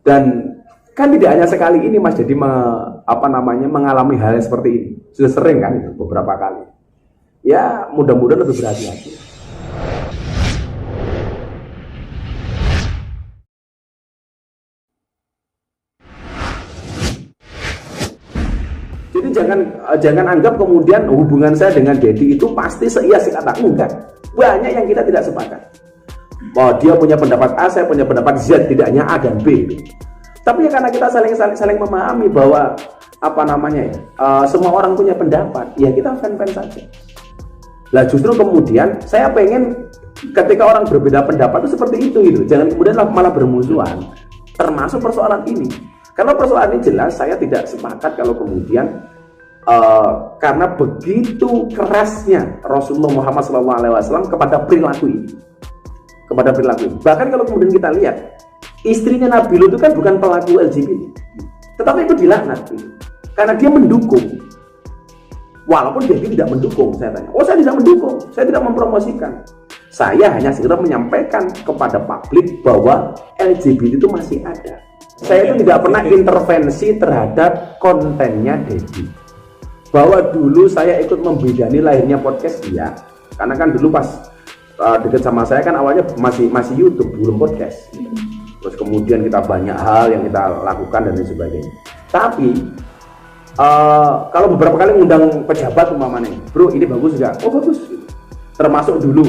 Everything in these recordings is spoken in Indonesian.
Dan kan tidak hanya sekali ini Mas Dedi mengalami hal yang seperti ini. Sudah sering kan itu beberapa kali. Ya mudah-mudahan lebih berhati-hati. Jadi jangan anggap kemudian hubungan saya dengan Dedi itu pasti seia sekata, enggak. Banyak yang kita tidak sepakat. Oh, dia punya pendapat A, saya punya pendapat Z, tidak hanya A dan B. Tapi ya karena kita saling memahami bahwa semua orang punya pendapat, ya kita fan-fan saja. Lah justru kemudian saya pengen ketika orang berbeda pendapat itu seperti itu gitu. Jangan kemudian malah bermusuhan. Termasuk persoalan ini. Karena persoalan ini jelas saya tidak sepakat kalau kemudian karena begitu kerasnya Rasulullah Muhammad SAW kepada perilaku ini. Bahkan kalau kemudian kita lihat istrinya Nabi Lut itu kan bukan pelaku LGBT, tetapi itu dilaknat karena dia mendukung. Walaupun dia tidak mendukung, saya tanya. Oh, saya tidak mendukung, saya tidak mempromosikan. Saya hanya segera menyampaikan kepada publik bahwa LGBT itu masih ada. Saya itu tidak pernah intervensi terhadap kontennya Dedi. Bahwa dulu saya ikut membidani lahirnya podcast dia, karena kan dulu pas dekat sama saya kan awalnya masih YouTube, belum podcast. Terus kemudian kita banyak hal yang kita lakukan dan lain sebagainya. Tapi kalau beberapa kali ngundang pejabat umpamanya, bro ini bagus nggak? Oh bagus. Termasuk dulu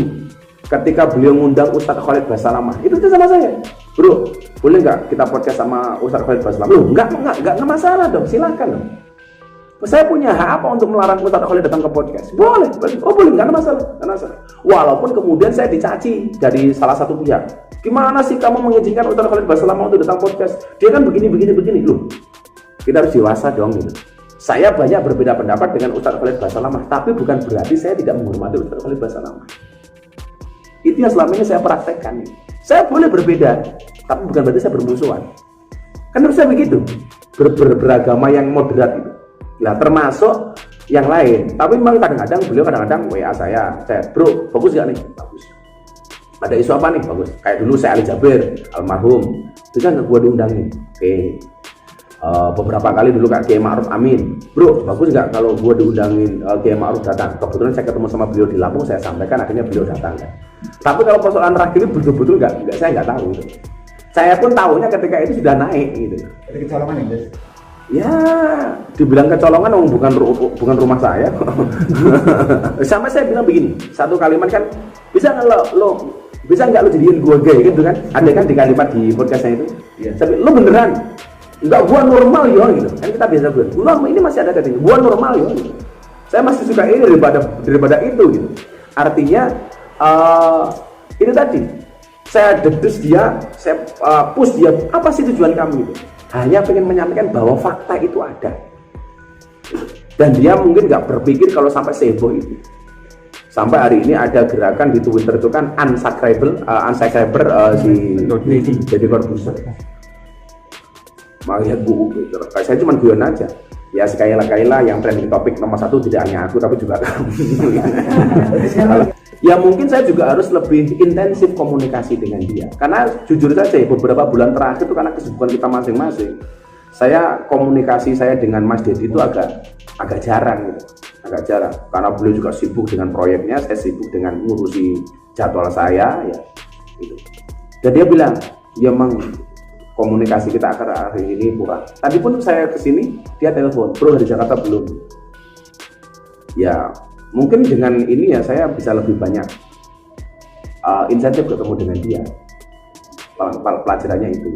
ketika beliau ngundang Ustadz Khalid Basalamah, itu sama saya, bro boleh nggak kita podcast sama Ustadz Khalid Basalamah? Loh nggak masalah dong, silakan dong. Saya punya hak apa untuk melarang Ustadz Khalid datang ke podcast? Boleh. Oh boleh, nggak ada masalah. Walaupun kemudian saya dicaci dari salah satu pihak. Gimana sih kamu mengizinkan Ustadz Khalid Basalamah untuk datang podcast? Dia kan begini. Loh, kita harus dewasa dong gitu. Saya banyak berbeda pendapat dengan Ustadz Khalid Basalamah, tapi bukan berarti saya tidak menghormati Ustadz Khalid Basalamah. Itu yang selama ini saya praktekkan. Saya boleh berbeda, tapi bukan berarti saya bermusuhan. Kan harus saya begitu, beragama yang moderat itu. Lah termasuk yang lain. Tapi memang beliau kadang-kadang WA saya, bro bagus gak nih? Bagus. Ada isu apa nih? Bagus. Kayak dulu saya Ali Jabir, almarhum, itu kan gue diundangin. Oke. Beberapa kali dulu Kak Kiai Ma'ruf Amin, bro bagus nggak kalau gue diundangin Kiai Ma'ruf datang. Kebetulan saya ketemu sama beliau di Lampung, saya sampaikan akhirnya beliau datang kan. Tapi kalau persoalan terakhir ini betul-betul saya nggak tahu gitu. Saya pun tahunya ketika itu sudah naik gitu. Ada kecolongan ya guys? Ya dibilang kecolongan bukan rumah saya. Sampai saya bilang begini, satu kalimat kan, bisa nggak lo jadiin gue gay gitu kan? Ada kan di kalimat di podcastnya itu. Iya. Tapi lo beneran enggak, gua normal ya gitu. Kan kita biasa normal, ini masih ada katanya. Gua normal ya gitu. Saya masih suka ini daripada itu gitu. Artinya itu tadi. Saya dedus dia, saya push dia, apa sih tujuan kamu gitu? Hanya pengen menyampaikan bahwa fakta itu ada. Dan dia mungkin nggak berpikir kalau sampai seheboh itu. Sampai hari ini ada gerakan di Twitter itu kan unsubscriber si Deddy Corbuzier. Makanya saya cuma guyon aja. Ya sekali yang trending topik nomor 1 tidak hanya aku tapi juga kamu. Ya mungkin saya juga harus lebih intensif komunikasi dengan dia. Karena jujur saja beberapa bulan terakhir itu karena kesibukan kita masing-masing, komunikasi saya dengan Mas Dedi itu agak jarang gitu. Agak jarang karena beliau juga sibuk dengan proyeknya, saya sibuk dengan ngurusi jadwal saya ya gitu. Dan dia bilang, ya emang komunikasi kita akhir-akhir ini kurang. Tadi pun saya kesini, dia telepon, bro dari Jakarta belum. Ya mungkin dengan ini ya saya bisa lebih banyak insentif ketemu dengan dia. Pelajarannya itu.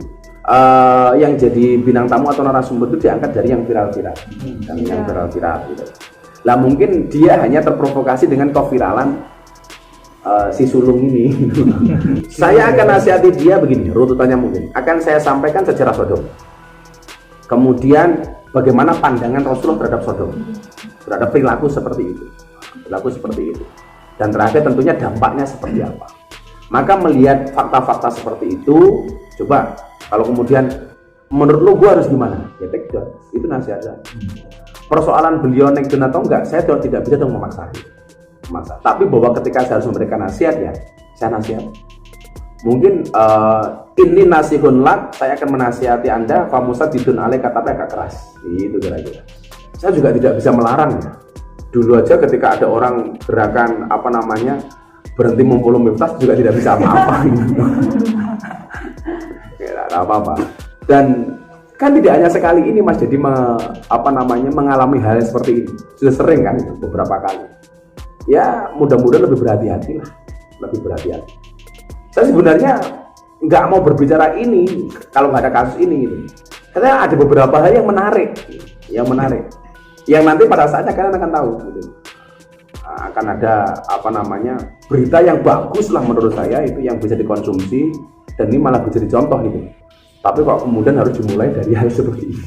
Yang jadi bintang tamu atau narasumber itu diangkat dari yang viral-viral. Dan yang viral-viral gitu. Lah mungkin dia hanya terprovokasi dengan keviralan si sulung ini. Saya akan nasihati dia begini, rututannya mungkin akan saya sampaikan sejarah Sodom, kemudian bagaimana pandangan Rasulullah terhadap Sodom, terhadap perilaku seperti itu, dan terakhir tentunya dampaknya seperti apa. Maka melihat fakta-fakta seperti itu, coba kalau kemudian menurut lu gua harus gimana, ya take down, itu nasihat saya. Persoalan beliau naik down atau enggak, saya tidak bisa dong memaksa. Tapi bahwa ketika saya harus memberikan nasihat ya, saya nasihat. Mungkin ini nasihun lak, saya akan menasihati Anda, famusadidun alaih, kata agak keras. Itu kira-kira. Saya juga tidak bisa melarang ya. Dulu aja ketika ada orang gerakan apa namanya berhenti memfollow Miftah juga tidak bisa apa-apa gitu. Ya, tidak apa-apa. Dan kan tidak hanya sekali ini Mas, jadi mengalami hal seperti ini. Sudah sering kan itu beberapa kali. Ya mudah-mudahan lebih berhati-hati lah, lebih berhati-hati. Saya sebenarnya nggak mau berbicara ini kalau nggak ada kasus ini gitu. Karena ada beberapa hal yang menarik, yang nanti pada saatnya kalian akan tahu gitu. Akan ada berita yang bagus lah menurut saya, itu yang bisa dikonsumsi dan ini malah bisa dicontoh gitu. Tapi kok kemudian harus dimulai dari hal seperti ini.